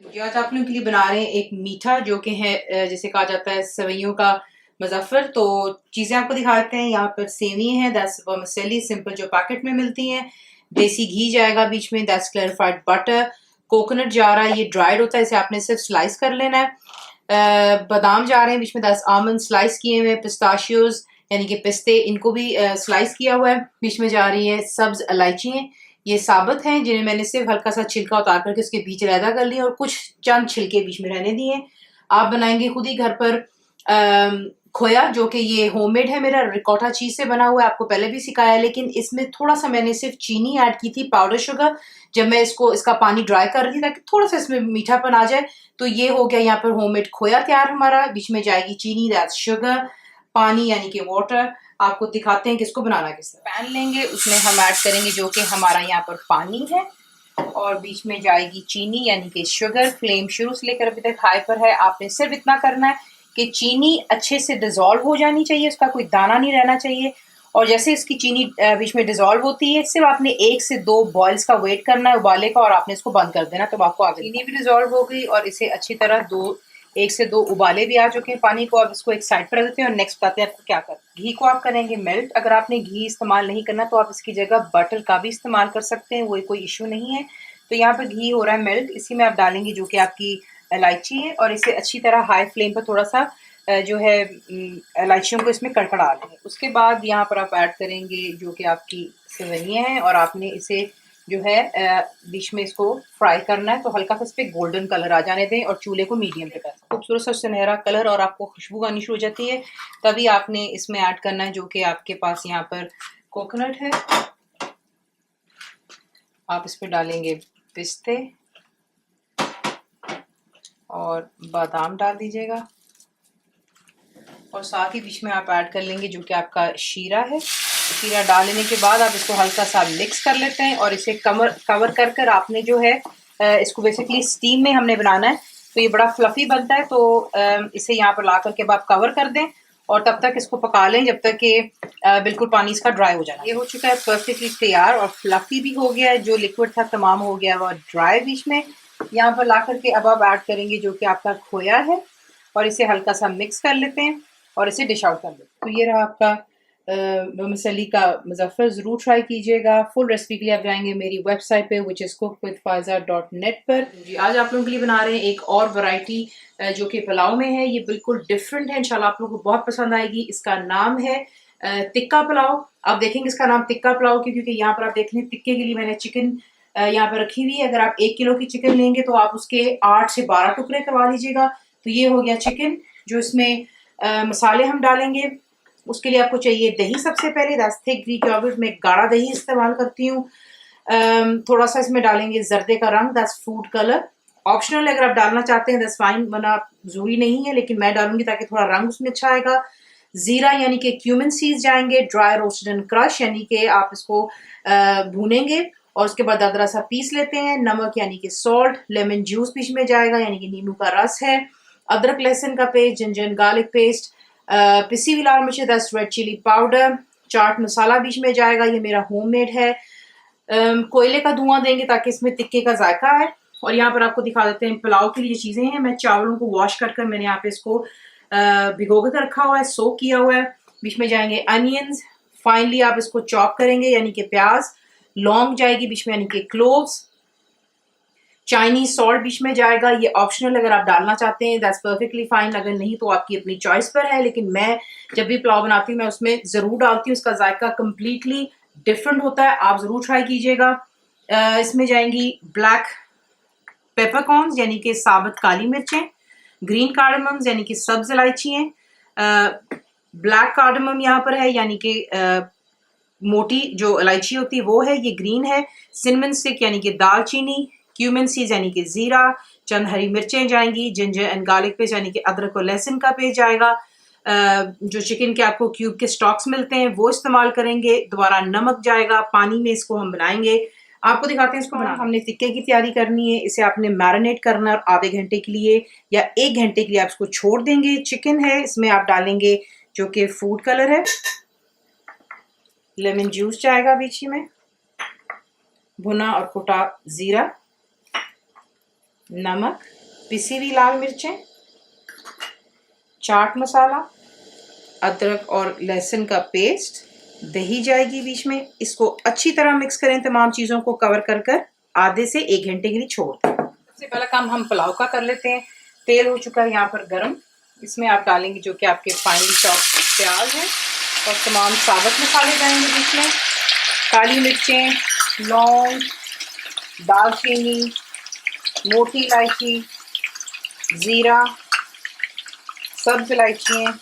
जी, आज आप लोगों के लिए बना रहे हैं एक मीठा जो कि है जिसे कहा जाता है सेवइयों का मुज़फ़्फ़र। तो चीज़ें आपको दिखा देते हैं। यहाँ पर सेवइयाँ हैं, दैट्स वर्मिसेली सिंपल जो पैकेट में मिलती हैं। देसी घी जाएगा बीच में, दैट्स क्लैरिफाइड बटर। कोकोनट जा रहा है, ये ड्राइड होता है, इसे आपने सिर्फ स्लाइस कर लेना है। बादाम जा रहे हैं बीच में, दैट्स आलमंड स्लाइस किए हुए। पिस्ताशियोज यानी कि पिस्ते, इनको भी स्लाइस किया हुआ है। बीच में जा रही है सब्ज इलायची, ये साबुत हैं जिन्हें मैंने सिर्फ हल्का सा छिलका उतार करके उसके बीज अलहदा कर लिए और कुछ चंद छिलके बीच में रहने दिए। आप बनाएंगे खुद ही घर पर खोया, जो कि ये होममेड है, मेरा रिकॉटा चीज से बना हुआ है, आपको पहले भी सिखाया है। लेकिन इसमें थोड़ा सा मैंने सिर्फ चीनी ऐड की थी, पाउडर शुगर, जब मैं इसका पानी ड्राई कर रही थी ताकि थोड़ा सा इसमें मीठापन आ जाए। तो ये हो गया यहाँ पर होममेड खोया तैयार हमारा। बीच में जाएगी चीनी, दैट्स शुगर, पानी यानी कि वाटर। आपको दिखाते हैं कि इसको बनाना किस तरह। पैन लेंगे, उसमें हम ऐड करेंगे जो कि हमारा यहाँ पर पानी है, और बीच में जाएगी चीनी यानी कि शुगर। फ्लेम शुरू से लेकर अभी तक हाई पर है। आपने सिर्फ इतना करना है कि चीनी अच्छे से डिजोल्व हो जानी चाहिए, उसका कोई दाना नहीं रहना चाहिए। और जैसे इसकी चीनी बीच में डिजोल्व होती है, सिर्फ आपने 1 से 2 बॉइल्स का वेट करना है, उबाले का, और आपने इसको बंद कर देना। तो आपको आगे चीनी भी डिजोल्व हो गई और इसे अच्छी तरह 1 से 2 उबाले भी आ चुके हैं पानी को। अब इसको एक साइड पर रख देते हैं और नेक्स्ट बताते हैं आपको क्या करना। घी को आप करेंगे मेल्ट। अगर आपने घी इस्तेमाल नहीं करना तो आप इसकी जगह बटर का भी इस्तेमाल कर सकते हैं, वो कोई इशू नहीं है। तो यहाँ पर घी हो रहा है मेल्ट, इसी में आप डालेंगे जो कि आपकी इलायची है, और इसे अच्छी तरह हाई फ्लेम पर थोड़ा सा जो है इलायचियों को इसमें कड़कड़ा लेंगे। उसके बाद यहाँ पर आप ऐड करेंगे जो कि आपकी सेवइयाँ हैं, और आपने इसे जो है बीच में इसको फ्राई करना है। तो हल्का सा इस पर गोल्डन कलर आ जाने दें और चूल्हे को मीडियम पे कर। खूबसूरत सा सुनहरा कलर और आपको खुशबू आनी शुरू हो जाती है, तभी आपने इसमें ऐड करना है जो कि आपके पास यहाँ पर कोकोनट है। आप इस पर डालेंगे पिस्ते और बादाम डाल दीजिएगा, और साथ ही बीच में आप ऐड कर लेंगे जो कि आपका शीरा है। शीरा डाल लेने के बाद आप इसको हल्का सा मिक्स कर लेते हैं, और इसे कवर कर कर आपने जो है इसको बेसिकली स्टीम में हमने बनाना है। तो ये बड़ा फ्लफी बनता है, तो इसे यहाँ पर ला करके आप कवर कर दें और तब तक इसको पका लें जब तक कि बिल्कुल पानी इसका ड्राई हो जाना। ये हो चुका है परफेक्टली तैयार, और फ्लफी भी हो गया है, जो लिक्विड था तमाम हो गया वो ड्राई। बीच में यहाँ पर ला करके अब आप ऐड करेंगे जो कि आपका खोया है, और इसे हल्का सा मिक्स कर लेते हैं और इसे डिश आउट कर लेते हैं। तो ये रहा आपका वर्मिसेली का मुज़फ़्फ़र, ज़रूर ट्राई कीजिएगा। फुल रेसिपी के लिए आप जाएंगे मेरी वेबसाइट पे which is cooked with faiza.net पर। जी, आज आप लोगों के लिए बना रहे हैं एक और वैरायटी जो कि पुलाव में है। ये बिल्कुल डिफरेंट है, इंशाल्लाह आप लोगों को बहुत पसंद आएगी। इसका नाम है टिक्का पुलाव। आप देखेंगे इसका नाम टिक्का पुलाव क्यों, क्योंकि यहाँ पर आप देख लें टिक्के के लिए मैंने चिकन यहाँ पर रखी हुई है। अगर आप 1 किलो की चिकन लेंगे तो आप उसके 8 से 12 टुकड़े करवा लीजिएगा। तो ये हो गया चिकन। जो इसमें मसाले हम डालेंगे, उसके लिए आपको चाहिए दही। सबसे पहले दैट्स थिक ग्रीक योगर्ट, में गाढ़ा दही इस्तेमाल करती हूँ। थोड़ा सा इसमें डालेंगे जर्दे का रंग, दैट्स फूड कलर। ऑप्शनल है, अगर आप डालना चाहते हैं दैट्स फाइन, वरना जरूरी नहीं है, लेकिन मैं डालूंगी ताकि थोड़ा रंग उसमें अच्छा आएगा। जीरा यानी कि क्यूमिन सीड्स जाएंगे, ड्राई रोस्टेड एंड क्रश, यानी कि आप इसको भूनेंगे और उसके बाद दरदरा सा पीस लेते हैं। नमक यानी कि सॉल्ट, लेमन जूस बीच में जाएगा यानी कि नींबू का रस है। अदरक लहसुन का पेस्ट, जिंजर गार्लिक पेस्ट, पिसी हुई लाल मिर्च, दस red chilli powder, chaat masala बीच में जाएगा, ये मेरा होममेड है। कोयले का धुआं देंगे ताकि इसमें टिक्के का जायका है। और यहाँ पर आपको दिखा देते हैं पुलाव के लिए चीजें हैं। मैं चावलों को वॉश कर कर मैंने यहाँ पे इसको भिगो कर रखा हुआ है, सोक किया हुआ है। बीच में जाएंगे अनियंस, फाइनली आप इसको चॉप करेंगे यानी कि प्याज। लौंग जाएगी बीच में यानी कि क्लोव्स। चाइनीज सॉल्ट बीच में जाएगा, ये ऑप्शनल, अगर आप डालना चाहते हैं दैट्स परफेक्टली फाइन, अगर नहीं तो आपकी अपनी चॉइस पर है। लेकिन मैं जब भी पुलाव बनाती हूँ मैं उसमें जरूर डालती हूँ, इसका जायका कम्प्लीटली डिफरेंट होता है, आप जरूर ट्राई कीजिएगा। इसमें जाएंगी ब्लैक पेपरकॉर्न्स यानी कि साबुत काली मिर्चें, ग्रीन कार्डमम्स यानी कि सब्ज इलायची, ब्लैक कार्डमम यहाँ पर है यानी कि मोटी जो इलायची होती है वो है, ये ग्रीन है। सिनेमन स्टिक यानी कि दालचीनी, क्यूमिन सीड्स यानी कि जीरा, चंद हरी मिर्चें जाएंगी, जिंजर एंड गार्लिक पेस्ट यानी कि अदरक और लहसुन का पेस्ट जाएगा। जो चिकन के आपको क्यूब के स्टॉक्स मिलते हैं वो इस्तेमाल करेंगे। दोबारा नमक जाएगा, पानी में इसको हम बनाएंगे। आपको दिखाते हैं इसको बनाना। हमने टिक्के की तैयारी करनी है, इसे आपने मैरिनेट करना है आधे घंटे के लिए या 1 घंटे के लिए आप इसको छोड़ देंगे। चिकन है, इसमें आप डालेंगे जो कि फूड कलर है, लेमन जूस जाएगा बीच में, भुना और कुटा जीरा, नमक, पिसी हुई लाल मिर्चें, चाट मसाला, अदरक और लहसुन का पेस्ट, दही जाएगी बीच में। इसको अच्छी तरह मिक्स करें, तमाम चीज़ों को कवर कर कर आधे से 1 घंटे के लिए छोड़ दें। सबसे पहला काम हम पुलाव का कर लेते हैं। तेल हो चुका है यहाँ पर गरम, इसमें आप डालेंगे जो कि आपके फाइनली चॉप प्याज है और तमाम साबुत मसाले डालेंगे बीच में। काली मिर्चें, लौंग, दालचीनी, मोटी इलायची, ज़ीरा, सब्ज इलायचियाँ,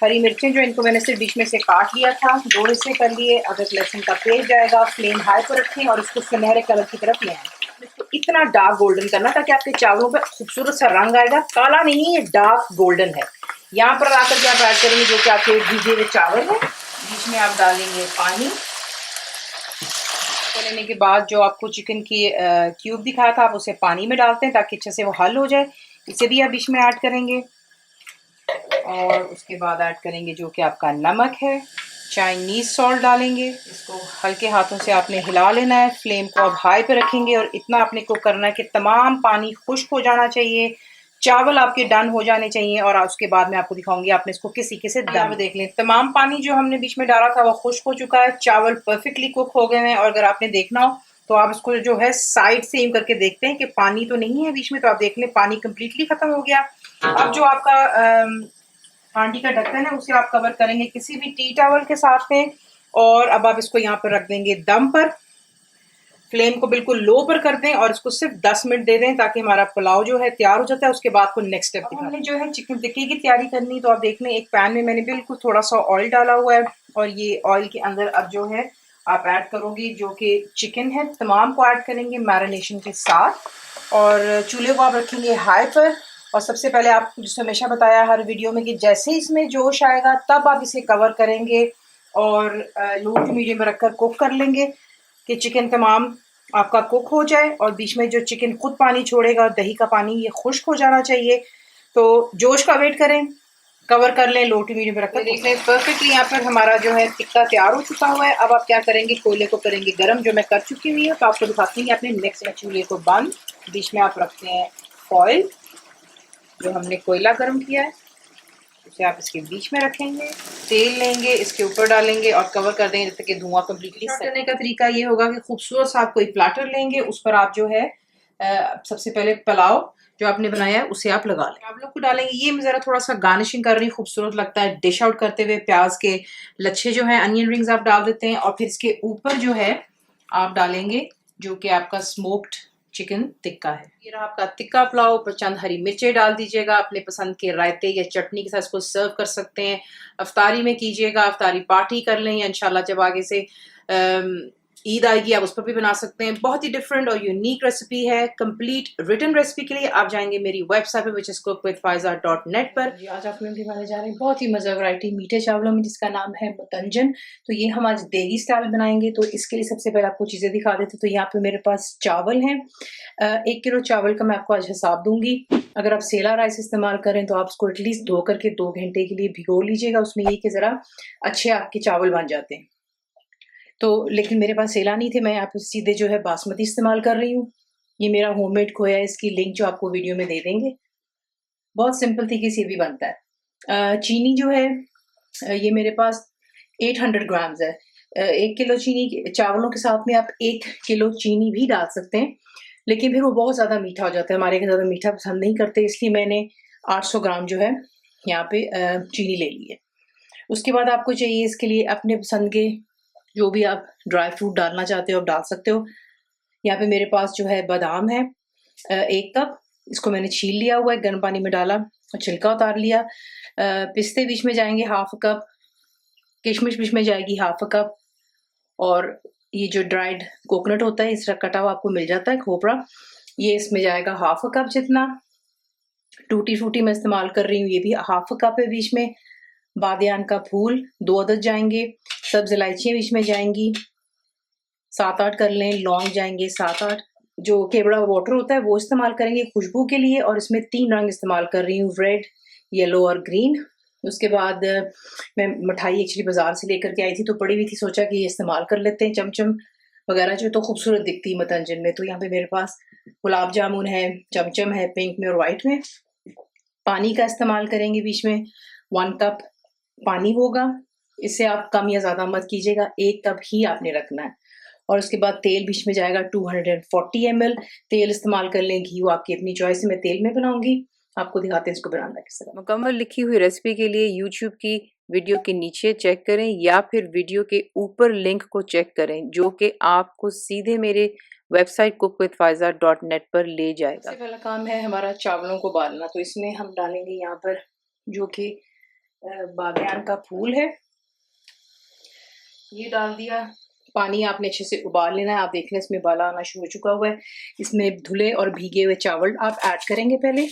हरी मिर्चें जो इनको मैंने सिर्फ बीच में से काट लिया था, 2 हिस्से कर लिए। अदरक लहसुन का पेस्ट जाएगा। फ्लेम हाई पर रखें और इसको सुनहरे कलर की तरफ ले आएं। इसको इतना डार्क गोल्डन करना ताकि आपके चावलों पे खूबसूरत सा रंग आएगा। काला नहीं, ये डार्क गोल्डन है। यहाँ पर आकर के आप ऐड करेंगे जो कि आपके भीगे हुए चावल है। बीच में आप डालेंगे पानी। लेने के बाद जो आपको चिकन की क्यूब दिखाया था, आप उसे पानी में डालते हैं ताकि अच्छे से वो हल हो जाए। इसे भी आप बीच में ऐड करेंगे और उसके बाद ऐड करेंगे जो कि आपका नमक है। चाइनीज़ सॉल्ट डालेंगे। इसको हल्के हाथों से आपने हिला लेना है। फ्लेम को आप हाई पे रखेंगे और इतना आपने कुक करना है कि तमाम पानी खुश्क हो जाना चाहिए। चावल आपके डन हो जाने चाहिए और उसके बाद मैं आपको दिखाऊंगी आपने इसको किस तरीके से दम देख लें। तमाम पानी जो हमने बीच में डाला था वो खुश्क हो चुका है। चावल परफेक्टली कुक हो गए हैं और अगर आपने देखना हो तो आप इसको जो है साइड से एम करके देखते हैं कि पानी तो नहीं है बीच में, तो आप देख लें पानी कम्प्लीटली खत्म हो गया। अब जो आपका हांडी का ढक्कन है उसे आप कवर करेंगे किसी भी टी टॉवल के साथ में और अब आप इसको यहाँ पर रख देंगे दम पर। फ्लेम को बिल्कुल लो पर कर दें और इसको सिर्फ 10 मिनट दे दें ताकि हमारा पुलाव जो है तैयार हो जाता है। उसके बाद को नेक्स्ट स्टेप हमने जो है चिकन टिक्की की तैयारी करनी, तो आप देख लें एक पैन में मैंने बिल्कुल थोड़ा सा ऑयल डाला हुआ है और ये ऑयल के अंदर अब जो है आप ऐड करोगे जो कि चिकन है, तमाम को ऐड करेंगे मैरिनेशन के साथ और चूल्हे को आप रखेंगे हाई पर। और सबसे पहले आपको जिसने हमेशा बताया हर वीडियो में कि जैसे इसमें जोश आएगा तब आप इसे कवर करेंगे और लो टू मीडियम में रखकर कुक कर लेंगे कि चिकन तमाम आपका कुक हो जाए और बीच में जो चिकन खुद पानी छोड़ेगा और दही का पानी ये खुश्क हो जाना चाहिए। तो जोश का वेट करें, कवर कर लें, लो टू मीडियम में रखकर देख लें। परफेक्टली यहाँ पर हमारा जो है टिक्का तैयार हो चुका हुआ है। अब आप क्या करेंगे, कोयले को करेंगे गर्म, जो मैं कर चुकी हुई है। तो आपको दिखाती हूँ अपने नेक्स्ट में चूल्हे को बंद, बीच में आप रखते हैं फॉइल जो हमने कोयला गर्म किया है, उसे आप इसके बीच में रखेंगे। तेल लेंगे, इसके ऊपर डालेंगे और कवर कर देंगे जब तक कि धुआं कम्प्लीटली करने का तरीका ये होगा कि खूबसूरत सा आप कोई प्लाटर लेंगे, उस पर आप जो है सबसे पहले पुलाव जो आपने बनाया है उसे आप लगा लें। चावलों को डालेंगे। ये मैं ज़रा थोड़ा सा गार्निशिंग कर रही हूँ, खूबसूरत लगता है। डिश आउट करते हुए प्याज के लच्छे जो है, अनियन रिंग्स आप डाल देते हैं और फिर इसके ऊपर जो है आप डालेंगे जो कि आपका स्मोक्ड चिकन टिक्का है। ये रहा आपका टिक्का पुलाव। ऊपर चंद हरी मिर्चें डाल दीजिएगा। अपने पसंद के रायते या चटनी के साथ इसको सर्व कर सकते हैं। अफ्तारी में कीजिएगा, अफ्तारी पार्टी कर लें या इंशाल्लाह जब आगे से ईद आएगी आप उस पर भी बना सकते हैं। बहुत ही डिफरेंट और यूनिक रेसिपी है। कंप्लीट रिटन रेसिपी के लिए आप जाएंगे मेरी वेबसाइट पे which is cookWithFaiza.net पर। आज आप लोग दिखाने जा रहे हैं बहुत ही मज़ा वैरायटी मीठे चावलों में जिसका नाम है मुतंजन। तो ये हम आज देगी स्टाइल बनाएंगे। तो इसके लिए सबसे पहले आपको चीज़ें दिखा देते। तो यहाँ पे मेरे पास चावल हैं। 1 किलो चावल का मैं आपको आज हिसाब दूंगी। अगर आप सेला राइस इस्तेमाल करें तो आप उसको एटलीस्ट धो करके 2 घंटे के लिए भिगो लीजिएगा। उसमें ये कि ज़रा अच्छे आपके चावल बन जाते हैं। तो लेकिन मेरे पास सेला नहीं थे, मैं यहाँ पे सीधे जो है बासमती इस्तेमाल कर रही हूँ। ये मेरा होममेड खोया है, इसकी लिंक जो आपको वीडियो में दे देंगे। बहुत सिंपल तरीके से भी बनता है। चीनी जो है ये मेरे पास 800 ग्राम्स है। 1 किलो चीनी चावलों के साथ में आप 1 किलो चीनी भी डाल सकते हैं, लेकिन फिर वो बहुत ज़्यादा मीठा हो जाता है। हमारे यहाँ ज़्यादा मीठा पसंद नहीं करते, इसलिए मैंने 800 ग्राम जो है यहाँ पे चीनी ले ली है। उसके बाद आपको चाहिए इसके लिए अपने पसंद के जो भी आप ड्राई फ्रूट डालना चाहते हो आप डाल सकते हो। यहाँ पे मेरे पास जो है बादाम है 1 कप, इसको मैंने छील लिया हुआ है, गर्म पानी में डाला और छिलका उतार लिया। पिस्ते बीच में जाएंगे 1/2 कप, किशमिश बीच में जाएगी 1/2 कप और ये जो ड्राइड कोकोनट होता है इस तरह कटा हुआ आपको मिल जाता है खोपरा, ये इसमें जाएगा 1/2 कप जितना। टूटी फ्रूटी मैं इस्तेमाल कर रही हूँ, ये भी 1/2 कप है बीच में। बादियान का फूल 2 अदद जाएंगे। सब्ज इलायचियाँ बीच में जाएंगी 7-8 कर लें। लौंग जाएंगे 7-8। जो केवड़ा वाटर होता है वो इस्तेमाल करेंगे खुशबू के लिए और इसमें 3 रंग इस्तेमाल कर रही हूँ, रेड, येलो और ग्रीन। उसके बाद मैं मिठाई एक्चुअली बाजार से लेकर के आई थी तो पड़ी हुई थी, सोचा कि ये इस्तेमाल कर लेते हैं। चमचम वगैरह जो तो खूबसूरत दिखती है मुतंजन में। तो यहाँ पे मेरे पास गुलाब जामुन है, चमचम है पिंक में और वाइट में। पानी का इस्तेमाल करेंगे बीच में, 1 कप पानी होगा। इससे आप कम या ज़्यादा मत कीजिएगा, 1 कप ही आपने रखना है। और उसके बाद तेल बीच में जाएगा 240 ml। तेल इस्तेमाल कर लें, घी वो आपकी अपनी चॉइस है, मैं तेल में बनाऊंगी। आपको दिखाते हैं इसको बनाना किस तरह। मुकम्मल लिखी हुई रेसिपी के लिए यूट्यूब की वीडियो के नीचे चेक करें या फिर वीडियो के ऊपर लिंक को चेक करें, जो कि आपको सीधे मेरे वेबसाइट cookWithFaiza.net पर ले जाएगा। सबसे पहला काम है हमारा चावलों को उबालना। तो इसमें हम डालेंगे यहाँ पर जो कि बागयान का फूल है, ये डाल दिया। पानी आपने अच्छे से उबाल लेना है। आप देख लें इसमें उबाला आना शुरू हो चुका हुआ है। इसमें धुले और भीगे हुए चावल आप ऐड करेंगे पहले।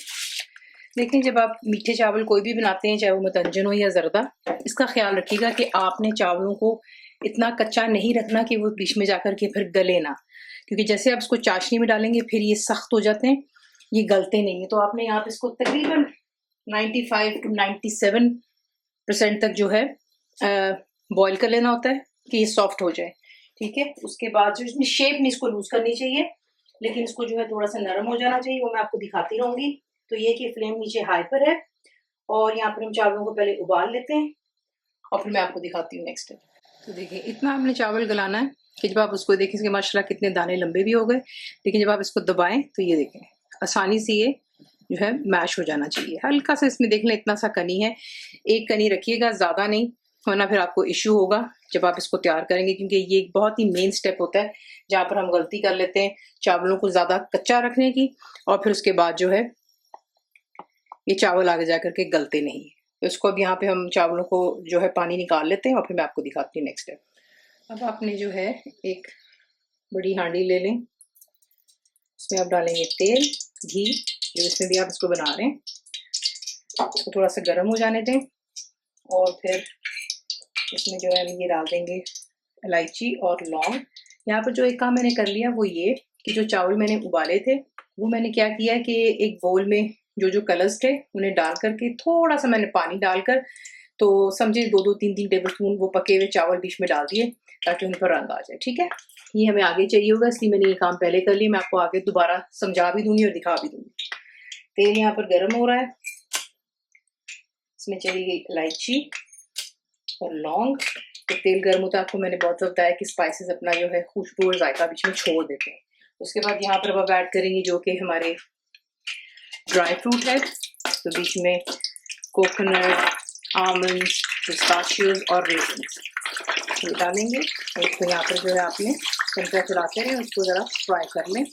देखें, जब आप मीठे चावल कोई भी बनाते हैं, चाहे वो मतंजन हो या जरदा, इसका ख्याल रखिएगा कि आपने चावलों को इतना कच्चा नहीं रखना कि वो बीच में जाकर के फिर गले ना, क्योंकि जैसे आप इसको चाशनी में डालेंगे फिर ये सख्त हो जाते हैं, ये गलते नहीं है। तो आपने यहाँ पे इसको तकरीबन 95 to 97% तक जो है बॉईल कर लेना होता है कि ये सॉफ्ट हो जाए। ठीक है, उसके बाद जो इसमें शेप नहीं इसको लूज करनी चाहिए, लेकिन इसको जो है थोड़ा सा नरम हो जाना चाहिए, वो मैं आपको दिखाती रहूंगी। तो ये कि फ्लेम नीचे हाई पर है और यहाँ पर हम चावलों को पहले उबाल लेते हैं और फिर मैं आपको दिखाती हूँ नेक्स्ट स्टेप। तो देखिए, इतना आपने चावल गलाना है कि जब आप उसको देखें इसके माशाल्लाह कितने दाने लंबे भी हो गए, लेकिन जब आप इसको दबाएं तो ये देखें आसानी से ये जो है मैश हो जाना चाहिए। हल्का सा इसमें देख लें इतना सा कनी है, एक कनी रखिएगा, ज़्यादा नहीं, वरना फिर आपको इश्यू होगा जब आप इसको तैयार करेंगे, क्योंकि ये एक बहुत ही मेन स्टेप होता है जहाँ पर हम गलती कर लेते हैं चावलों को ज़्यादा कच्चा रखने की, और फिर उसके बाद जो है ये चावल आगे जा करके गलते नहीं। तो इसको अब यहाँ पे हम चावलों को जो है पानी निकाल लेते हैं और फिर मैं आपको दिखाती हूँ नेक्स्ट स्टेप। अब आपने जो है एक बड़ी हांडी ले लें, इसमें आप डालेंगे तेल, घी, जो इसमें भी आप इसको बना रहे हैं, इसको थोड़ा सा गर्म हो जाने दें और फिर इसमें जो है हम ये डाल देंगे इलायची और लौंग। यहाँ पर जो एक काम मैंने कर लिया वो ये कि जो चावल मैंने उबाले थे वो मैंने क्या किया कि एक बोल में जो कलर्स थे उन्हें डाल करके थोड़ा सा मैंने पानी डालकर, तो समझे 2-3 टेबल स्पून वो पके हुए चावल बीच में डाल दिए ताकि उन पर रंग आ जाए। ठीक है, ये हमें आगे चाहिए होगा, इसलिए मैंने ये काम पहले कर लिया। मैं आपको आगे दोबारा समझा भी दूंगी और दिखा भी दूंगी। तेल यहाँ पर गर्म हो रहा है, इसमें चली गई इलायची और लौंग। तो तेल गर्म होता है, आपको मैंने बहुत बताया कि स्पाइसेस अपना जो है खुशबू और जायका बीच में छोड़ देते हैं। उसके बाद यहाँ पर अब ऐड करेंगे जो कि हमारे ड्राई फ्रूट है। तो बीच में कोकोनट, आमंड्स, पिस्ताशियोज और रेजिन्स ये डालेंगे। इसको यहाँ पर जो है आपने चमचा चलाते रहें, उसको ज़रा फ्राई कर लें,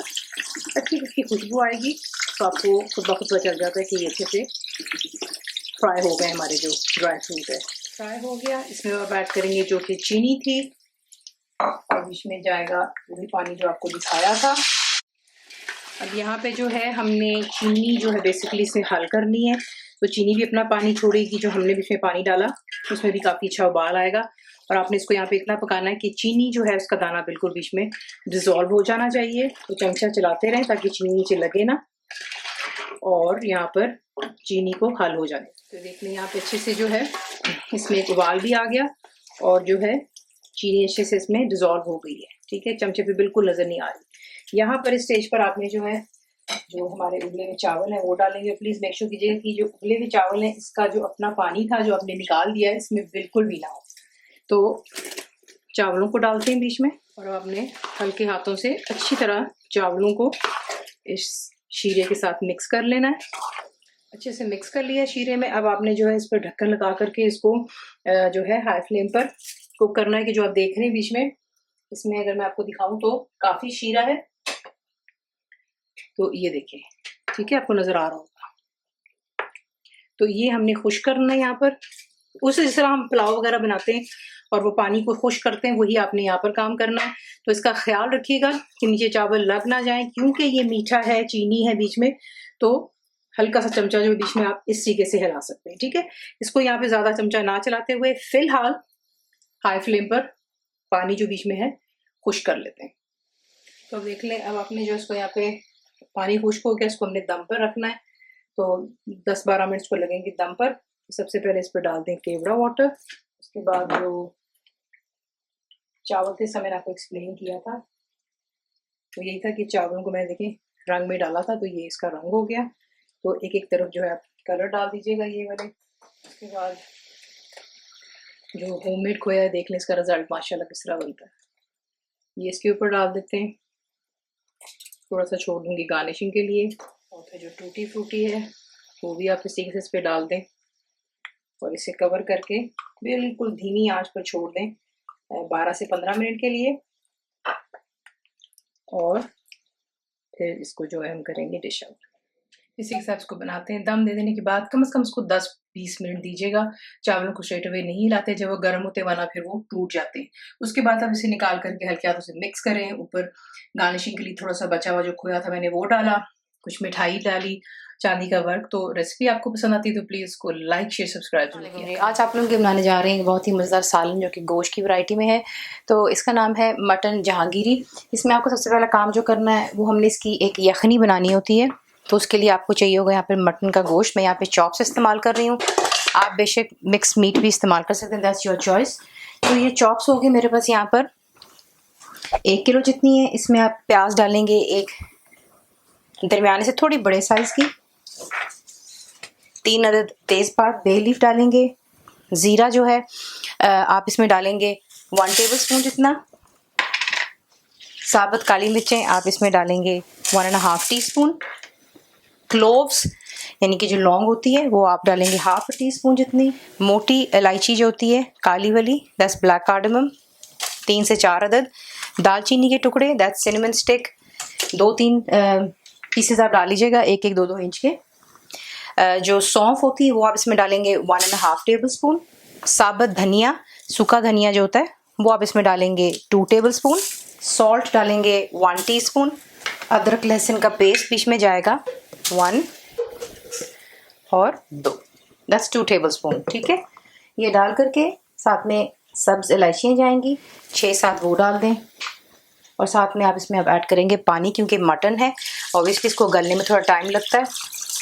अच्छी इसकी खुशबू आएगी तो आपको खुद ब खुद पता चल जाता है कि ये अच्छे से फ्राई हो गए हमारे जो ड्राई फ्रूट है। फ्राई हो गया, इसमें अब ऐड करेंगे जो कि चीनी थी और इसमें जाएगा वही पानी जो आपको दिखाया था। अब यहाँ पे जो है हमने चीनी जो है बेसिकली इसे हल करनी है, तो चीनी भी अपना पानी छोड़ेगी। जो हमने इसमें पानी डाला उसमें भी काफ़ी अच्छा उबाल आएगा और आपने इसको यहाँ पे इतना पकाना है कि चीनी जो है उसका दाना बिल्कुल बीच में डिजोल्व हो जाना चाहिए। तो चमचा चलाते रहें ताकि चीनी नीचे लगे ना और यहाँ पर चीनी को हल हो जाए। तो देख लें यहाँ पे अच्छे से जो है इसमें एक उबाल भी आ गया और जो है चीनी अच्छे से इसमें डिजोल्व हो गई है। ठीक है, चमचे पे बिल्कुल नजर नहीं आ रही। यहाँ पर इस स्टेज पर आपने जो है जो हमारे उबले हुए चावल हैं वो डालेंगे। प्लीज मेक श्योर कीजिएगा कि जो उबले हुए चावल हैं इसका जो अपना पानी था जो आपने निकाल दिया है इसमें बिल्कुल भी ना हो। तो चावलों को डालते हैं बीच में और आपने हल्के हाथों से अच्छी तरह चावलों को इस शीरे के साथ मिक्स कर लेना है। अच्छे से मिक्स कर लिया शीरे में। अब आपने जो है इस पर ढक्कन लगा करके इसको जो है हाई फ्लेम पर कुक करना है। कि जो आप देख रहे हैं बीच में इसमें अगर मैं आपको दिखाऊं तो काफी शीरा है, तो ये देखिए, ठीक है, आपको नजर आ रहा होगा। तो ये हमने खुश करना है यहाँ पर, उस जिस तरह हम पुलाव वगैरह बनाते हैं और वो पानी को खुश करते हैं वही आपने यहाँ पर काम करना है। तो इसका ख्याल रखिएगा कि नीचे चावल लग ना जाए, क्योंकि ये मीठा है, चीनी है बीच में, तो हल्का सा चमचा जो बीच में आप इस तरीके से हिला सकते हैं। ठीक है, इसको यहाँ पे ज्यादा चमचा ना चलाते हुए फिलहाल हाई फ्लेम पर पानी जो बीच में है खुश कर लेते हैं। तो देख लें, अब आपने जो इसको यहाँ पे पानी खुश्क हो गया, इसको हमने दम पर रखना है। तो 10-12 मिनट को लगेंगे दम पर। सबसे पहले इस पर डाल दें केवड़ा वाटर। उसके बाद जो चावल थे सब मैंने आपको एक्सप्लेन किया था, तो यही था कि चावलों को मैं देखें रंग में डाला था, तो ये इसका रंग हो गया। तो एक एक तरफ जो है आप कलर डाल दीजिएगा ये वाले। उसके बाद जो होममेड खोया है, देख लें इसका रिजल्ट माशाल्लाह किस तरह बनता है। ये इसके ऊपर डाल देते हैं, थोड़ा सा छोड़ दूंगी गार्निशिंग के लिए। और फिर जो टूटी फ्रूटी है वो भी आप इसी के इस पे डाल दें और इसे कवर करके बिल्कुल धीमी आंच पर छोड़ दें 12 से 15 मिनट के लिए। और फिर इसको जो है हम करेंगे डिश आउट। इसी के साथ इसको बनाते हैं। दम दे देने के बाद कम से कम इसको 10-20 मिनट दीजिएगा। चावलों को स्ट्रेट अवे नहीं हिलाते, जब वो गर्म होते वरना फिर वो टूट जाते हैं। उसके बाद आप इसे निकाल करके हल्के हाथों से मिक्स करें। ऊपर गार्निशिंग के लिए थोड़ा सा बचा हुआ जो खोया था मैंने वो डाला, कुछ मिठाई डाली, चांदी का वर्क। तो रेसिपी आपको पसंद आती है तो प्लीज़ इसको लाइक शेयर सब्सक्राइब जरूर कीजिए। आज आप लोगों के बनाने जा रहे हैं बहुत ही मज़ेदार सालन जो कि गोश्त की वैरायटी में है। तो इसका नाम है मटन जहांगीरी। इसमें आपको सबसे पहला काम जो करना है वो हमने इसकी एक यखनी बनानी होती है। तो उसके लिए आपको चाहिए होगा यहाँ पे मटन का गोश्त। मैं यहाँ पे चॉप्स इस्तेमाल कर रही हूँ, आप बेशक मिक्स मीट भी इस्तेमाल कर सकते हैं, दैट्स योर चॉइस। तो ये चॉप्स हो गए मेरे पास यहाँ पर 1 किलो जितनी है। इसमें आप प्याज डालेंगे, एक दरमियाने से थोड़ी बड़े साइज़ की, 3 अदद तेज़पात बे लीफ डालेंगे। ज़ीरा जो है आप इसमें डालेंगे 1 टेबल स्पून जितना। साबुत काली मिर्चें आप इसमें डालेंगे 1.5 टीस्पून। क्लोव्स यानी कि जो लौंग होती है वो आप डालेंगे 1/2 टीस्पून जितनी। मोटी इलायची जो होती है काली वाली, दैट्स ब्लैक कार्डमम, 3 से 4 अदद। दालचीनी के टुकड़े, दैट्स सिनेमन स्टिक, 2-3 पीसेस आप डाल लीजिएगा, 1-1, 2-2 इंच के। जो सौंफ होती है वो आप इसमें डालेंगे 1.5 टेबल स्पून। साबुत धनिया, सूखा धनिया जो होता है वो आप इसमें डालेंगे 2 टेबल स्पून। सॉल्ट डालेंगे 1 टीस्पून। अदरक लहसुन का पेस्ट बीच में जाएगा 1 और 2, दैट्स 2 टेबल स्पून। ठीक है, ये डाल करके साथ में सब्ज़ इलायचियाँ जाएंगी 6-7, वो डाल दें। और साथ में आप इसमें अब ऐड करेंगे पानी, क्योंकि मटन है ऑब्वियसली इसको गलने में थोड़ा टाइम लगता है।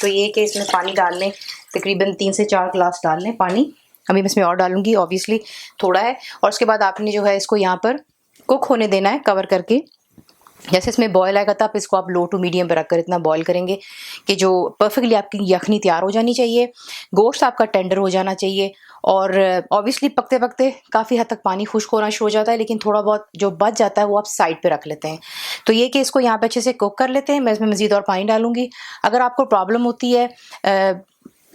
तो ये कि इसमें पानी डाल लें, तकरीबन 3 से 4 गिलास डाल लें पानी। अभी मैं इसमें और डालूंगी, ऑब्वियसली थोड़ा है। और उसके बाद आपने जो है इसको यहाँ पर कुक होने देना है कवर करके। जैसे इसमें बॉयल आएगा तब इसको आप लो टू मीडियम पर रखकर इतना बॉयल करेंगे कि जो परफेक्टली आपकी यखनी तैयार हो जानी चाहिए, गोश्त आपका टेंडर हो जाना चाहिए। और ऑब्वियसली पकते पकते काफ़ी हद तक पानी खुश्क होना शुरू हो जाता है, लेकिन थोड़ा बहुत जो बच जाता है वो आप साइड पे रख लेते हैं। तो ये कि इसको यहाँ पे अच्छे से कुक कर लेते हैं। मैं इसमें मज़ीद और पानी डालूंगी। अगर आपको प्रॉब्लम होती है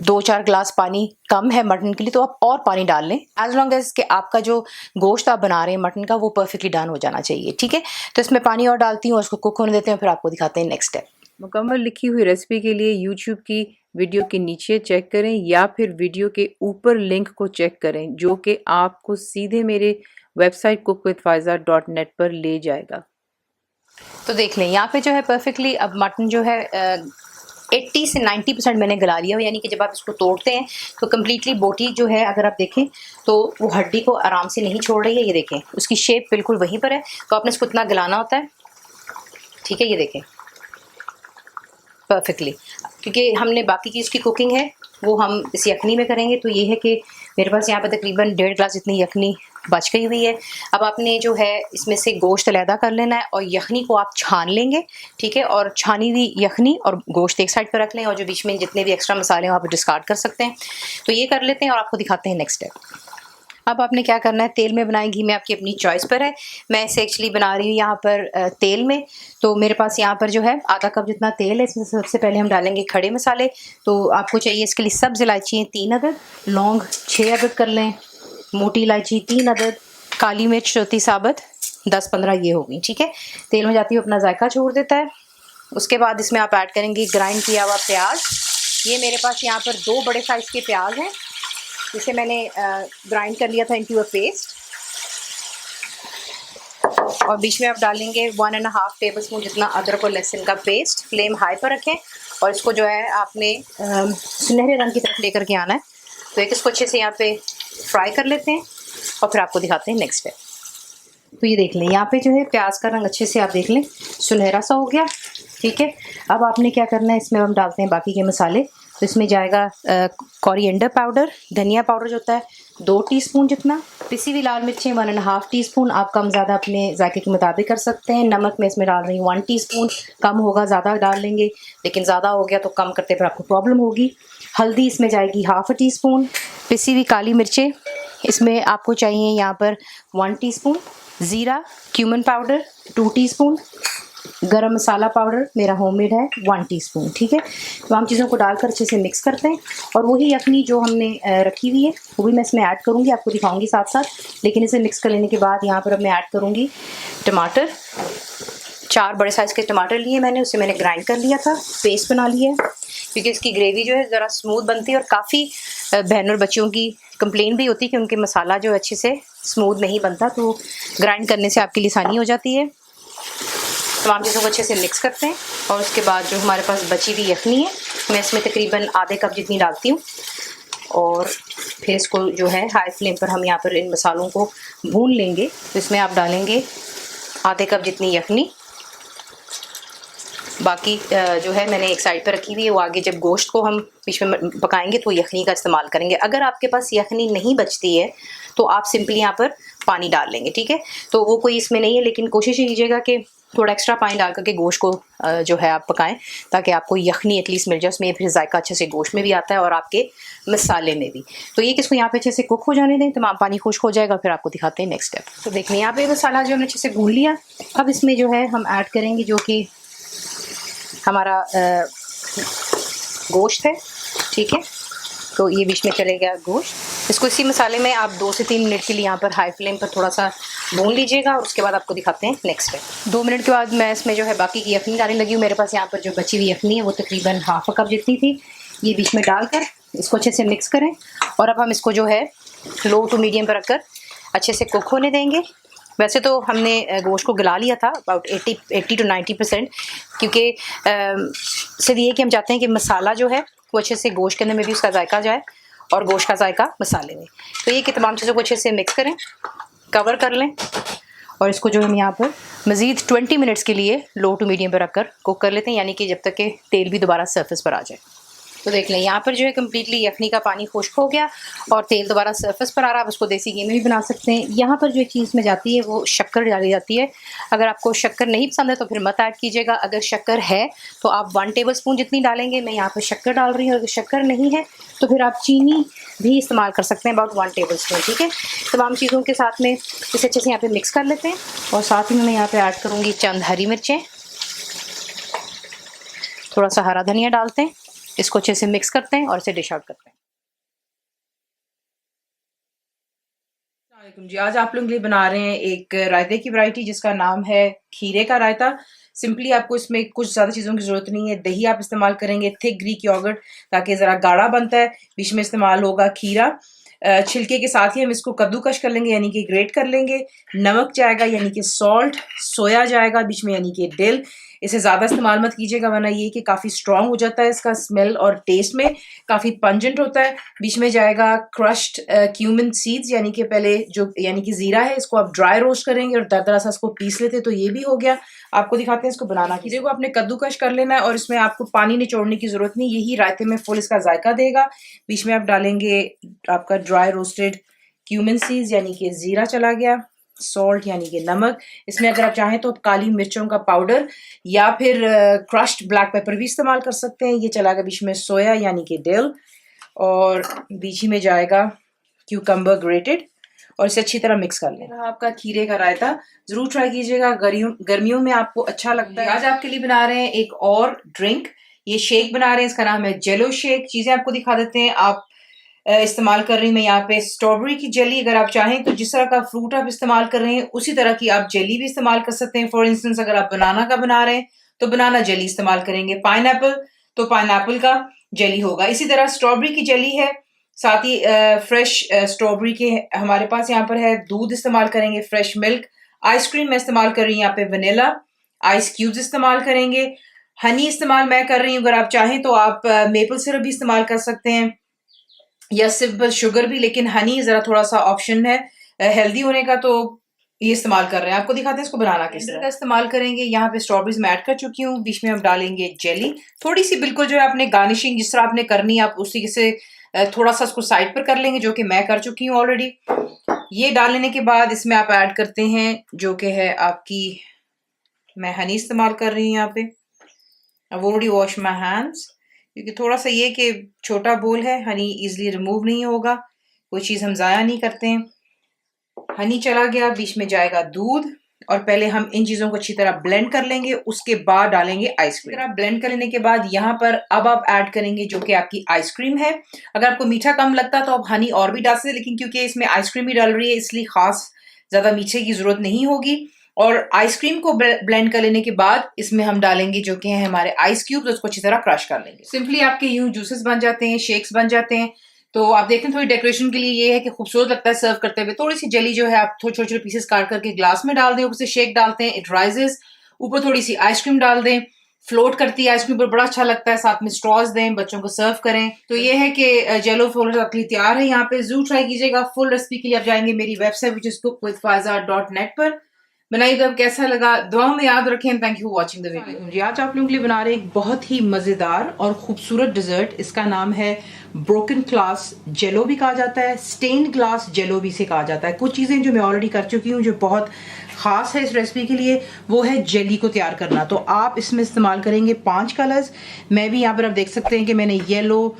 2-4 गिलास पानी कम है मटन के लिए तो आप और पानी डाल लें, एज लॉन्ग एज कि आपका जो गोश्त आप बना रहे हैं मटन का वो परफेक्टली डन हो जाना चाहिए। ठीक है, तो इसमें पानी और डालती हूँ और उसको कुक होने देते हैं, फिर आपको दिखाते हैं नेक्स्ट स्टेप। मुकम्मल लिखी हुई रेसिपी के लिए यूट्यूब की वीडियो के नीचे चेक करें या फिर वीडियो के ऊपर लिंक को चेक करें, जो कि आपको सीधे मेरे वेबसाइट cookWithFaiza.net पर ले जाएगा। तो देख लें यहाँ पे जो है परफेक्टली अब मटन जो है 80 से 90% मैंने गला लिया। यानी कि जब आप इसको तोड़ते हैं तो कम्प्लीटली बोटी जो है अगर आप देखें तो वो हड्डी को आराम से नहीं छोड़ रही है। ये देखें उसकी शेप बिल्कुल वहीं पर है। तो आपने इसको इतना गलाना होता है। ठीक है, ये देखें परफेक्टली, क्योंकि हमने बाकी की इसकी कुकिंग है वो हम इस यखनी में करेंगे। तो ये है कि मेरे पास यहाँ पर तकरीबन 1.5 गिलास इतनी यखनी बच गई हुई है। अब आपने जो है इसमें से गोश्त अलहदा कर लेना है और यखनी को आप छान लेंगे। ठीक है, और छानी हुई यखनी और गोश्त एक साइड पर रख लें और जो बीच में जितने भी एक्स्ट्रा मसाले हैं वहाँ पर डिस्कार्ड कर सकते हैं। तो ये कर लेते हैं और आपको दिखाते हैं नेक्स्ट स्टेप। अब आपने क्या करना है, तेल में बनाएं घी में, आपकी अपनी चॉइस पर है। मैं इसे एक्चुअली बना रही हूँ यहाँ पर तेल में। तो मेरे पास यहाँ पर जो है आधा कप जितना तेल है। इसमें सबसे पहले हम डालेंगे खड़े मसाले। तो आपको चाहिए इसके लिए सब्ज़ इलायची 3 अदद, लौंग 6 अदद कर लें, मोटी इलायची 3 अदद, काली मिर्च होती साबुत 10-15 ये होगी। ठीक है, तेल में जाती हुई अपना जायका छोड़ देता है। उसके बाद इसमें आप ऐड करेंगे ग्राइंड किया हुआ प्याज। ये मेरे पास यहाँ पर 2 बड़े साइज़ के प्याज हैं, जिसे मैंने ग्राइंड कर लिया था इनटू अ पेस्ट। और बीच में आप डालेंगे 1.5 टेबल स्पून जितना अदरक और लहसुन का पेस्ट। फ्लेम हाई पर रखें और इसको जो है आपने सुनहरे रंग की तरफ लेकर के आना है। तो एक इसको अच्छे से यहाँ पे फ्राई कर लेते हैं और फिर आपको दिखाते हैं नेक्स्ट स्टेप। तो ये देख लें यहाँ पे जो है प्याज का रंग अच्छे से आप देख लें सुनहरा सा हो गया। ठीक है। अब आपने क्या करना है, इसमें हम डालते हैं बाकी के मसाले। तो इसमें जाएगा कोरिएंडर पाउडर, धनिया पाउडर जो होता है 2 टीस्पून जितना, पिसी हुई लाल मिर्चें 1.5 टीस्पून, आप कम ज़्यादा अपने जायके के मुताबिक कर सकते हैं। नमक मैं इसमें डाल रही हूँ 1 टीस्पून, कम होगा ज़्यादा डाल लेंगे, लेकिन ज़्यादा हो गया तो कम करते फिर आपको प्रॉब्लम होगी। हल्दी इसमें जाएगी 1/2 टीस्पून, पिसी हुई काली मिर्चें इसमें आपको चाहिए यहाँ पर 1 टीस्पून, ज़ीरा क्यूमन पाउडर 2 टीस्पून, गरम मसाला पाउडर मेरा होममेड है 1 टीस्पून। ठीक है, तमाम चीज़ों को डालकर अच्छे से मिक्स करते हैं। और वही यखनी जो हमने रखी हुई है वो भी मैं इसमें ऐड करूँगी, आपको दिखाऊंगी साथ साथ। लेकिन इसे मिक्स कर लेने के बाद यहाँ पर अब मैं ऐड करूँगी टमाटर। 4 बड़े साइज़ के टमाटर लिए मैंने, उसे मैंने ग्राइंड कर लिया था, पेस्ट बना लिया है, क्योंकि इसकी ग्रेवी जो है ज़रा स्मूथ बनती है। और काफ़ी बहनों और बच्चियों की कंप्लेन भी होती है कि उनके मसाला जो अच्छे से स्मूथ नहीं बनता, तो ग्राइंड करने से आपके लिए आसानी हो जाती है। तमाम चीज़ों को अच्छे से मिक्स करते हैं। और उसके बाद जो हमारे पास बची हुई यखनी है, मैं इसमें तकरीबन आधे कप जितनी डालती हूँ। और फिर इसको जो है हाई फ्लेम पर हम यहाँ पर इन मसालों को भून लेंगे। तो इसमें आप डालेंगे आधे कप जितनी यखनी, बाकी जो है मैंने एक साइड पर रखी हुई है, वो आगे जब गोश्त को हम बीच में पकाएंगे तो यखनी का इस्तेमाल करेंगे। अगर आपके पास यखनी नहीं बचती है तो आप सिंपली यहाँ पर पानी डाल लेंगे। ठीक है, तो वो कोई इसमें नहीं है, लेकिन कोशिश कीजिएगा कि थोड़ा एक्स्ट्रा पानी डाल करके गोश्त को जो है आप पकाएं, ताकि आपको यखनी एटलीस्ट मिल जाए। उसमें फिर जायका अच्छे से गोश्त में भी आता है और आपके मसाले में भी। तो ये किसको यहाँ पे अच्छे से कुक हो जाने दें, तमाम पानी खुश्क हो जाएगा, फिर आपको दिखाते हैं नेक्स्ट स्टेप। तो देखिए यहाँ पे मसाला जो हमने अच्छे से भून लिया। अब इसमें जो है हम ऐड करेंगे जो कि हमारा गोश्त है। ठीक है, तो ये बीच में चलेगा गोश्त। इसको इसी मसाले में आप 2 से 3 मिनट के लिए यहाँ पर हाई फ्लेम पर थोड़ा सा भून लीजिएगा। और उसके बाद आपको दिखाते हैं नेक्स्ट स्टेप। 2 मिनट के बाद मैं इसमें जो है बाकी की यखनी डालने लगी हूँ। मेरे पास यहाँ पर जो बची हुई यखनी है वो तकरीबन 1/2 कप जितनी थी। ये बीच में डालकर इसको अच्छे से मिक्स करें। और अब हम इसको जो है लो टू मीडियम पर रखकर अच्छे से कुक होने देंगे। वैसे तो हमने गोश्त को गला लिया था अबाउट 80 to 90%, क्योंकि सिर्फ ये कि हम चाहते हैं कि मसाला जो है वो अच्छे से गोश्त के अंदर में भी उसका जायका जाए और गोश्त का जायका मसाले में। तो ये कि तमाम चीज़ों को अच्छे से मिक्स करें, कवर कर लें। और इसको जो हम यहाँ पर मज़ीद 20 मिनट्स के लिए लो टू मीडियम पर रखकर कुक कर लेते हैं, यानी कि जब तक कि तेल भी दोबारा सरफेस पर आ जाए। तो देख लें यहाँ पर जो है कम्प्लीटली यखनी का पानी खुश्क हो गया और तेल दोबारा सरफेस पर आ रहा है। आप उसको देसी घी में भी बना सकते हैं। यहाँ पर जो चीज़ में जाती है वो शक्कर डाली जाती है। अगर आपको शक्कर नहीं पसंद है तो फिर मत ऐड कीजिएगा। अगर शक्कर है तो आप 1 टेबल स्पून जितनी डालेंगे। मैं यहाँ पर शक्कर डाल रही हूँ। अगर शक्कर नहीं है तो फिर आप चीनी भी इस्तेमाल कर सकते हैं, अबाउट 1 टेबल स्पून। ठीक है, तमाम चीज़ों के साथ में इसे अच्छे से यहाँ पर मिक्स कर लेते हैं। और साथ ही मैं यहाँ पर ऐड करूँगी चंद हरी मिर्चें, थोड़ा सा हरा धनिया डालते हैं। इसको अच्छे से मिक्स करते हैं और इसे डिश आउट करते हैं। जी, आज आप लोगों के लिए बना रहे हैं एक रायते की वैरायटी जिसका नाम है खीरे का रायता। सिंपली आपको इसमें कुछ ज़्यादा चीज़ों की ज़रूरत नहीं है। दही आप इस्तेमाल करेंगे, थिक ग्रीक योगर्ट, ताकि ज़रा गाढ़ा बनता है। बीच में इस्तेमाल होगा खीरा। छिलके के साथ ही हम इसको कद्दूकश कर लेंगे, यानी कि ग्रेट कर लेंगे। नमक जाएगा यानी कि सॉल्ट, सोया जाएगा बीच में यानी कि डिल। इसे ज़्यादा इस्तेमाल मत कीजिएगा, वरना ये कि काफ़ी स्ट्रॉन्ग हो जाता है, इसका स्मेल और टेस्ट में काफ़ी पंजेंट होता है। बीच में जाएगा क्रश्ड क्यूमिन सीड्स, यानी कि पहले जो यानी कि ज़ीरा है, इसको आप ड्राई रोस्ट करेंगे और दरदरा सा इसको पीस लेते, तो ये भी हो गया। आपको दिखाते हैं इसको बनाना। खीरे को आपने कद्दूकश कर लेना है और इसमें आपको पानी निचोड़ने की ज़रूरत नहीं, यही रायते में फुल इसका जायका देगा। बीच में आप डालेंगे आपका ड्राई रोस्टेड क्यूमिन सीड्स, यानी कि ज़ीरा चला गया, सॉल्ट यानी कि नमक। इसमें अगर आप चाहें तो काली मिर्चों का पाउडर या फिर क्रश्ड ब्लैक पेपर भी इस्तेमाल कर सकते हैं। ये चला गया बीच में सोया यानी कि डिल, और बीच ही में जाएगा क्यूकम्बर ग्रेटेड, और इसे अच्छी तरह मिक्स कर लें। आपका खीरे का रायता जरूर ट्राई कीजिएगा, गर्मियों में आपको अच्छा लगता है। आज आपके लिए बना रहे हैं एक और ड्रिंक, ये शेक बना रहे हैं, इसका नाम है जेलो शेक। चीजें आपको दिखा देते हैं। आप इस्तेमाल कर रही हूँ मैं यहाँ पे स्ट्रॉबेरी की जेली। अगर आप चाहें तो जिस तरह का फ्रूट आप इस्तेमाल कर रहे हैं उसी तरह की आप जेली भी इस्तेमाल कर सकते हैं। फॉर इंस्टेंस अगर आप बनाना का बना रहे हैं तो बनाना जेली इस्तेमाल करेंगे, पाइनएप्पल तो पाइनएप्पल का जेली होगा। इसी तरह स्ट्रॉबेरी की जेली है, साथ ही फ्रेश स्ट्रॉबेरी के हमारे पास यहाँ पर है। दूध इस्तेमाल करेंगे, फ्रेश मिल्क। आइसक्रीम मैं इस्तेमाल कर रही हूँ यहाँ पे वनीला, आइस क्यूब्स इस्तेमाल करेंगे। हनी इस्तेमाल मैं कर रही हूँ, अगर आप चाहें तो आप मेपल सिरप भी इस्तेमाल कर सकते हैं या सिर्फ शुगर भी, लेकिन हनी ज़रा थोड़ा सा ऑप्शन है हेल्दी होने का, तो ये इस्तेमाल कर रहे हैं। आपको दिखाते हैं इसको बनाना किस तरह का इस्तेमाल करेंगे। यहाँ पे स्ट्रॉबेरीज मैं ऐड कर चुकी हूँ। बीच में हम डालेंगे जेली, थोड़ी सी बिल्कुल जो है आपने गार्निशिंग जिस तरह आपने करनी है आप उसी से थोड़ा सा उसको साइड पर कर लेंगे, जो कि मैं कर चुकी हूँ ऑलरेडी। ये डाल लेने के बाद इसमें आप ऐड करते हैं जो कि है आपकी, मैं हनी इस्तेमाल कर रही हूँ यहाँ पे। I've already washed my hands, क्योंकि थोड़ा सा ये कि छोटा बोल है, हनी इजीली रिमूव नहीं होगा, कोई चीज़ हम ज़ाया नहीं करते हैं। हनी चला गया, बीच में जाएगा दूध, और पहले हम इन चीज़ों को अच्छी तरह ब्लेंड कर लेंगे, उसके बाद डालेंगे आइसक्रीम। ब्लेंड कर लेने के बाद यहाँ पर अब आप ऐड करेंगे जो कि आपकी आइसक्रीम है। अगर आपको मीठा कम लगता तो आप हनी और भी डाल सकते, लेकिन क्योंकि इसमें आइसक्रीम ही डाल रही है इसलिए खास ज़्यादा मीठे की ज़रूरत नहीं होगी। और आइसक्रीम को ब्लेंड कर लेने के बाद इसमें हम डालेंगे जो कि है हमारे आइस क्यूब्स, उसको अच्छी तरह क्रश कर लेंगे। सिंपली आपके यूं जूसेस बन जाते हैं, शेक्स बन जाते हैं। तो आप देखें थोड़ी डेकोरेशन के लिए ये है कि खूबसूरत लगता है सर्व करते हुए। थोड़ी सी जेली जो है आप थोड़े छोटे छोटे पीसेस काट करके ग्लास में डाल दें, ऊपर से शेक डालते हैं, इट राइजेस। ऊपर थोड़ी सी आइसक्रीम डाल दें, फ्लोट करती है आइसक्रीम पर, बड़ा अच्छा लगता है। साथ में स्ट्रॉज दें, बच्चों को सर्व करें। तो ये है कि जेलो फ्लोर आपके लिए तैयार है। यहाँ पे जरूर ट्राई कीजिएगा। फुल रेसिपी के लिए आप जाएंगे मेरी वेबसाइट विच इज cookwithfaiza.net पर। बनाइए तो कैसा लगा, दुआओं में याद रखें। Thank you for watching the video. जी आज आप लोगों के लिए बना रहे हैं एक बहुत ही मज़ेदार और खूबसूरत डिज़र्ट। इसका नाम है ब्रोकन ग्लास जेलो भी कहा जाता है, स्टेन्ड ग्लास जेलो भी से कहा जाता है। कुछ चीज़ें जो मैं ऑलरेडी कर चुकी हूँ जो बहुत ख़ास है इस रेसिपी के लिए, वो है जेली को तैयार करना। तो आप इसमें इस्तेमाल करेंगे 5 कलर्स। मैं भी यहाँ पर आप देख सकते हैं कि मैंने येलो,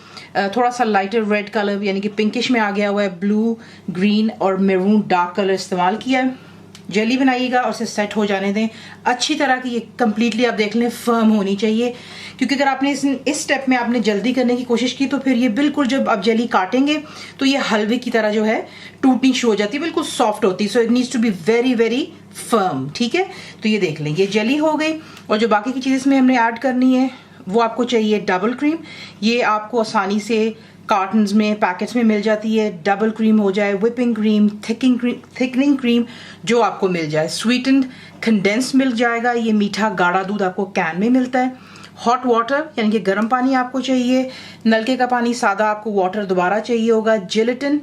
थोड़ा सा लाइटर रेड कलर यानी कि पिंकिश में आ गया हुआ है, ब्लू, ग्रीन और मेरून डार्क कलर इस्तेमाल किया है। जेली बनाइएगा और उसे सेट हो जाने दें अच्छी तरह की। ये कम्प्लीटली आप देख लें फर्म होनी चाहिए, क्योंकि अगर आपने इस स्टेप में आपने जल्दी करने की कोशिश की तो फिर ये बिल्कुल जब आप जेली काटेंगे तो ये हलवे की तरह जो है टूटनी शुरू हो जाती है, बिल्कुल सॉफ्ट होती है। So it needs to be very very firm. ठीक है, तो ये देख लें ये जेली हो गई। और जो बाकी की चीज़ इसमें हमने ऐड करनी है वो आपको चाहिए डबल क्रीम। ये आपको आसानी से कार्टन्स में, पैकेट्स में मिल जाती है। डबल क्रीम हो जाए, व्हिपिंग क्रीम, थिकनिंग क्रीम, जो आपको मिल जाए। स्वीटेंड कंडेंस मिल जाएगा। ये मीठा गाढ़ा दूध आपको कैन में मिलता है। हॉट वाटर यानी कि गर्म पानी आपको चाहिए। नलके का पानी सादा आपको वाटर दोबारा चाहिए होगा। जिलेटिन,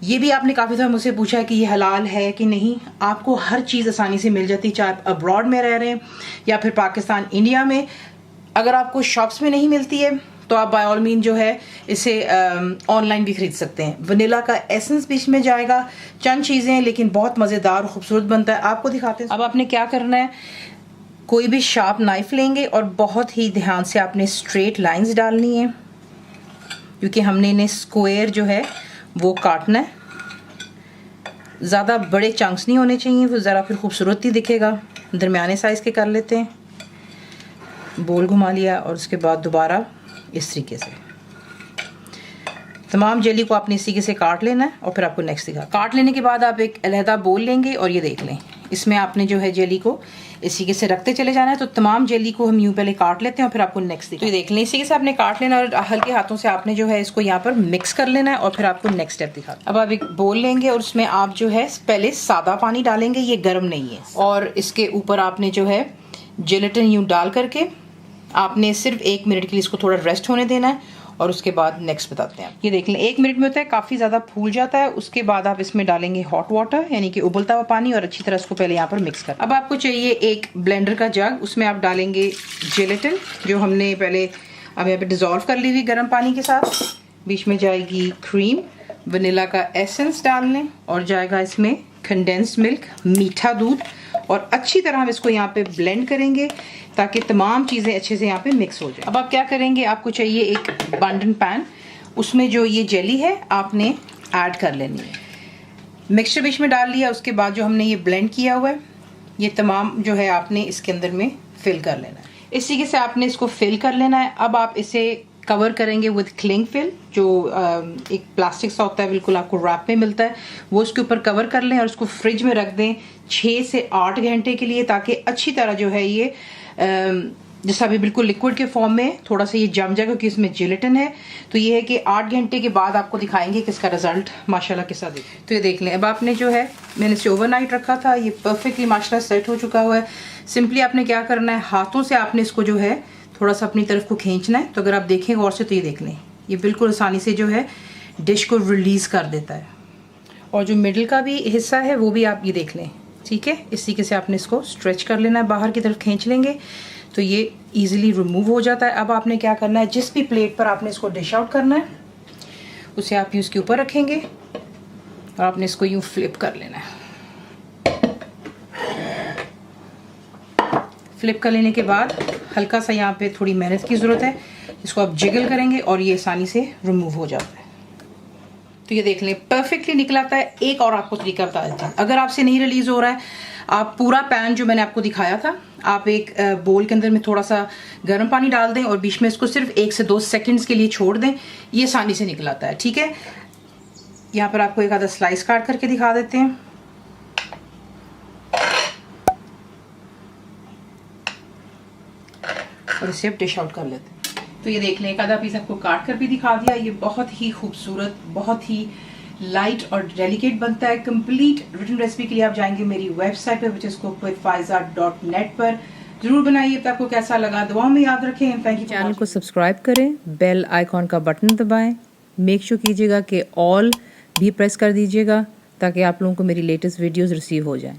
ये भी आपने काफ़ी दफ़ा मुझसे पूछा है कि ये हलाल है कि नहीं। आपको हर चीज़ आसानी से मिल जाती है, चाहे आप अब्रॉड में रह रहे हैं या फिर पाकिस्तान, इंडिया में। अगर आपको शॉप्स में नहीं मिलती है तो आप बाय ऑल मीन जो है इसे ऑनलाइन भी खरीद सकते हैं। वनीला का एसेंस बीच में जाएगा। चंद चीज़ें लेकिन बहुत मज़ेदार और खूबसूरत बनता है। आपको दिखाते हैं। अब आपने क्या करना है, कोई भी शार्प नाइफ लेंगे और बहुत ही ध्यान से आपने स्ट्रेट लाइंस डालनी है, क्योंकि हमने इन्हें स्क्वायर जो है वो काटना है। ज़्यादा बड़े चंक्स नहीं होने चाहिए, वो ज़रा फिर खूबसूरत ही दिखेगा। दरमियाने साइज़ के कर लेते हैं। बोल घुमा लिया और उसके बाद दोबारा इस तरीके से तमाम जेली को आपने इस तरीके से काट लेना है। और फिर आपको नेक्स्ट दिखा। काट लेने के बाद आप एक अलहदा बोल लेंगे और ये देख लें, इसमें आपने जो है जेली को इस तरीके से रखते चले जाना है। तो तमाम जेली को हम यूँ पहले काट लेते हैं और फिर आपको नेक्स्ट दिखा। तो ये देख लें, इस तरीके से आपने काट लेना और हल्के हाथों से आपने जो है इसको यहाँ पर मिक्स कर लेना है और फिर आपको नेक्स्ट स्टेप दिखा। अब आप एक बोल लेंगे और उसमें आप जो है पहले सादा पानी डालेंगे, ये गर्म नहीं है। और इसके ऊपर आपने जो है जेलेटिन यूँ डाल करके आपने सिर्फ 1 मिनट के लिए इसको थोड़ा रेस्ट होने देना है और उसके बाद नेक्स्ट बताते हैं। ये देख लें 1 मिनट में होता है, काफ़ी ज़्यादा फूल जाता है। उसके बाद आप इसमें डालेंगे हॉट वाटर यानी कि उबलता हुआ पानी और अच्छी तरह इसको पहले यहाँ पर मिक्स कर। अब आपको चाहिए एक ब्लेंडर का जग, उसमें आप डालेंगे जेलेटिन जो हमने पहले अब यहाँ पर डिज़ोल्व कर ली हुई गर्म पानी के साथ। बीच में जाएगी क्रीम, वनीला का एसेंस डाल लें और जाएगा इसमें कंडेंस्ड मिल्क, मीठा दूध। और अच्छी तरह हम इसको यहाँ पे ब्लेंड करेंगे ताकि तमाम चीज़ें अच्छे से यहाँ पे मिक्स हो जाए। अब आप क्या करेंगे, आपको चाहिए एक बंडन पैन, उसमें जो ये जेली है आपने ऐड कर लेनी है। मिक्सचर बीच में डाल लिया, उसके बाद जो हमने ये ब्लेंड किया हुआ है ये तमाम जो है आपने इसके अंदर में फिल कर लेना है। इस तरीके से आपने इसको फिल कर लेना है। अब आप इसे कवर करेंगे विद क्लिंग फिल, जो एक प्लास्टिक सा होता है, बिल्कुल आपको रैप में मिलता है, वो उसके ऊपर कवर कर लें और उसको फ्रिज में रख दें 6 से 8 घंटे के लिए, ताकि अच्छी तरह जो है ये जैसा अभी बिल्कुल लिक्विड के फॉर्म में थोड़ा सा ये जम जाएगा क्योंकि इसमें जिलेटिन है। तो ये है कि 8 घंटे के बाद आपको दिखाएंगे कि इसका रिजल्ट माशाल्लाह कैसा दिखे। तो ये देख लें, अब आपने जो है मैंने इसे ओवरनाइट रखा था, ये परफेक्टली माशाल्लाह सेट हो चुका हुआ है। सिंपली आपने क्या करना है, हाथों से आपने इसको जो है थोड़ा सा अपनी तरफ को खींचना है। तो अगर आप देखें गौर से तो ये देख लें, ये बिल्कुल आसानी से जो है डिश को रिलीज़ कर देता है। और जो मिडिल का भी हिस्सा है वो भी आप ये देख लें, ठीक है, इस तरीके से आपने इसको स्ट्रेच कर लेना है, बाहर की तरफ खींच लेंगे तो ये इजीली रिमूव हो जाता है। अब आपने क्या करना है, जिस भी प्लेट पर आपने इसको डिश आउट करना है उसे आप यूँ इसके ऊपर रखेंगे और आपने इसको यूँ फ्लिप कर लेना है। फ्लिप कर लेने के बाद हल्का सा यहाँ पे थोड़ी मेहनत की ज़रूरत है, इसको आप जिगल करेंगे और ये आसानी से रिमूव हो जाता है। तो ये देख लें परफेक्टली निकल आता है। एक और आपको तरीका बता देता हूँ, अगर आपसे नहीं रिलीज़ हो रहा है, आप पूरा पैन जो मैंने आपको दिखाया था, आप एक बोल के अंदर में थोड़ा सा गर्म पानी डाल दें और बीच में इसको सिर्फ 1 से 2 सेकंड्स के लिए छोड़ दें, ये आसानी से निकल आता है। ठीक है, यहाँ पर आपको एक आधा स्लाइस काट करके दिखा देते हैं। और इसे अब डिश आउट कर लेते हैं। तो ये देख लें, एक आधा पीस आपको काट कर भी दिखा दिया। ये बहुत ही खूबसूरत, बहुत ही लाइट और डेलिकेट बनता है। कंप्लीट रिटन रेसिपी के लिए आप जाएंगे मेरी वेबसाइट पर, विच इज cookWithFaiza.net पर। जरूर बनाइए, तो आपको कैसा लगा दुआओं में याद रखें। Thank you. चैनल को सब्सक्राइब करें, बेल आइकॉन का बटन दबाएं, मेक श्योर कीजिएगा कि ऑल भी प्रेस कर दीजिएगा ताकि आप लोगों को मेरी लेटेस्ट वीडियोस रिसीव हो जाएं।